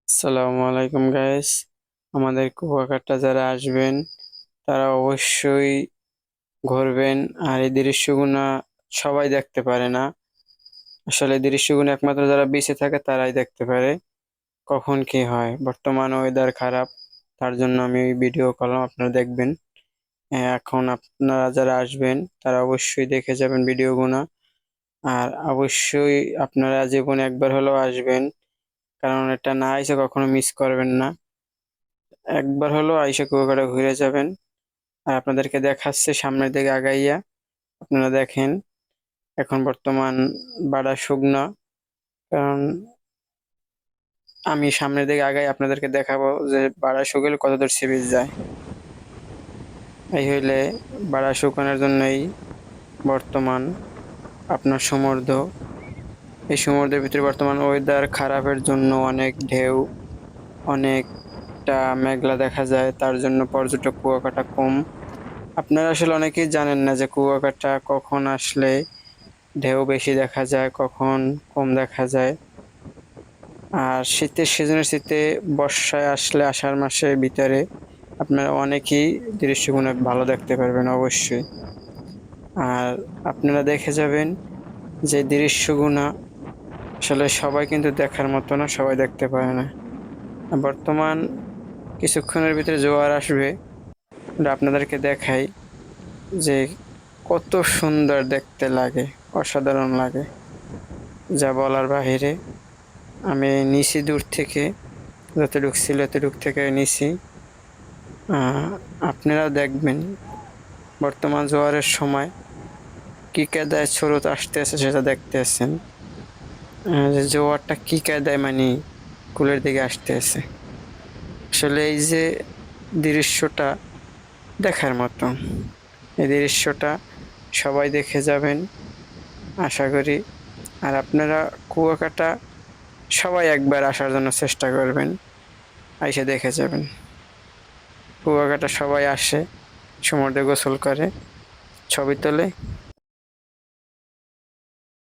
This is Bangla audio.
আসসালামু আলাইকুম গাইস। আমাদের কুয়াকাটা যারা আসবেন তারা অবশ্যই ঘুরবেন। আর এই দৃশ্যগুলো সবাই দেখতে পারে না। আসলে এই দৃশ্যগুলো একমাত্র যারা বেঁচে থাকে তারাই দেখতে পারে কখন কি হয়। বর্তমান ওয়েদার খারাপ, তার জন্য আমি ভিডিও করলাম, আপনারা দেখবেন। এখন আপনারা যারা আসবেন তারা অবশ্যই দেখে যাবেন ভিডিওগুলো। আর অবশ্যই আপনারা জীবনে একবার হলেও আসবেন, কারণ এটা না এসে কখনো মিস করবেন না। একবার হলেও আইসা কুয়াকাটা ঘুরে যাবেন। আর আপনাদেরকে দেখাচ্ছে সামনের দিকে আগাইয়া, আপনারা দেখেন। এখন বর্তমান বাড়া শুকনা, কারণ আমি সামনের দিকে আগাই আপনাদেরকে দেখাবো যে বাড়া শুকলে কত দূর সিবিচ যায়। এই হইলে বাড়া শুকানোর জন্যই বর্তমান আপনার সমুদ্র, এই সমুদ্রের ভিতরে বর্তমান ওয়েদার খারাপের জন্য অনেক ঢেউ, অনেকটা মেঘলা দেখা যায়, তার জন্য পর্যটক কুয়াকাটা কম। আপনারা আসলে অনেকেই জানেন না যে কুয়াকাটা কখন আসলে ঢেউ বেশি দেখা যায়, কখন কম দেখা যায়। আর শীতের সিজনের শীতে, বর্ষায় আসলে আষাঢ় মাসের ভিতরে আপনারা অনেকেই দৃশ্যগুলো ভালো দেখতে পারবেন অবশ্যই। আর আপনারা দেখে যাবেন যে দৃশ্যগুলো আসলে সবাই কিন্তু দেখার মতো না, সবাই দেখতে পারে না। বর্তমান কিছুক্ষণের ভিতরে জোয়ার আসবে, ওটা আপনাদেরকে দেখাই যে কত সুন্দর দেখতে লাগে, অসাধারণ লাগে, যা বলার বাহিরে। আমি নিচি দূর থেকে, যতটুক ছিল এতটুক থেকে নিছি। আপনারাও দেখবেন বর্তমান জোয়ারের সময় কি কায়দায় স্রোত আসতেছে সেটা দেখতেছেন। যে জোয়ারটা কি কায়দায় মানে কুলের দিকে আসতেছে। আসলে এই যে দৃশ্যটা দেখার মতো, এই দৃশ্যটা সবাই দেখে যাবেন আশা করি। আর আপনারা কুয়াকাটা সবাই একবার আসার জন্য চেষ্টা করবেন, আইসে দেখে যাবেন। কুয়াকাটা সবাই আসে, সমুদ্রে গোসল করে, ছবি তোলে।